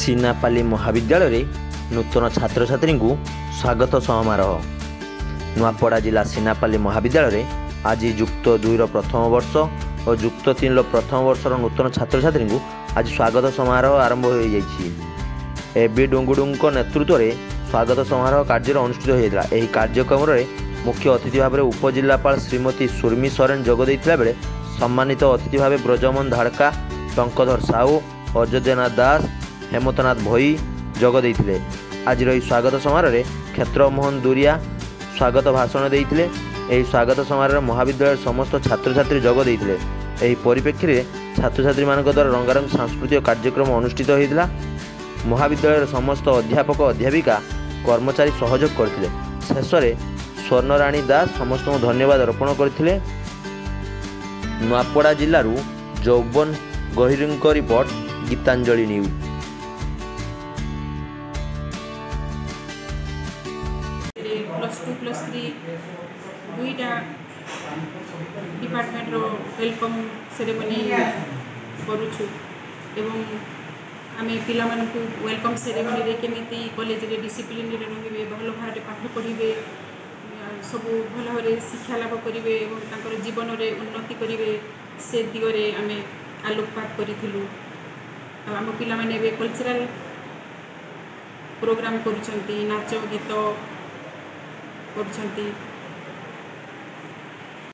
सीनापाली महाविद्यालय रे नूतन छात्र छात्री को स्वागत समारोह। नुआपड़ा जिला सीनापाली महाविद्यालय रे आज युक्त 2 प्रथम वर्ष और युक्त 3 प्रथम वर्षर नूतन छात्र छात्री को आज स्वागत समारोह आरंभ हो जाइछि। एबी डुंगुडुंग नेतृत्व में स्वागत समारोह कार्य अनुष्ठित होता है। यह कार्यक्रम में मुख्य अतिथि भाव में उपजिलापाल श्रीमती सुर्मी सोरेन जोगदेइथिला बेले सम्मानित अतिथि भाव ब्रजमोहन धाड़का, टंकधर साहू, अयोध्यनाथ दास, हेमंतनाथ भई जोगदेइथिले। आज स्वागत समारोह में क्षेत्रमोहन दुरिया स्वागत भाषण देइथिले। यह स्वागत समारोह महाविद्यालय समस्त छात्र छात्री जोगदेइथिले। यह परिप्रेक्षी में छात्र छात्री मान द्वारा रंगारंग सांस्कृतिक कार्यक्रम अनुष्ठित होता। महाविद्यालय समस्त अध्यापक अध्यापिका कर्मचारी सहयोग करथिले। शेष में स्वर्णराणी दास समस्त को धन्यवाद अर्पण करथिले। नुआपड़ा जिल्लारू जौबन गहिरंक रिपोर्ट गीतांजलि न्यूज। +2 +3 दुईटा डिपार्टमेंट रो वेलकम सेरेमनी करूछु एवं आमे पिला मानकु वेलकम सेरेमनी रे केमिति कॉलेज रे डिसिप्लिन रे रहिबे, भल भारे पाठ पढ़िबे, सब भल भारे शिक्षा लाभ करिवे एवं तांकर जीवन रे उन्नति करिवे से दिगरे आमे आलोकपात करिथिलु। आम पिला माने बे कल्चरल प्रोग्राम करूछंती, नाच गीत करूछंती।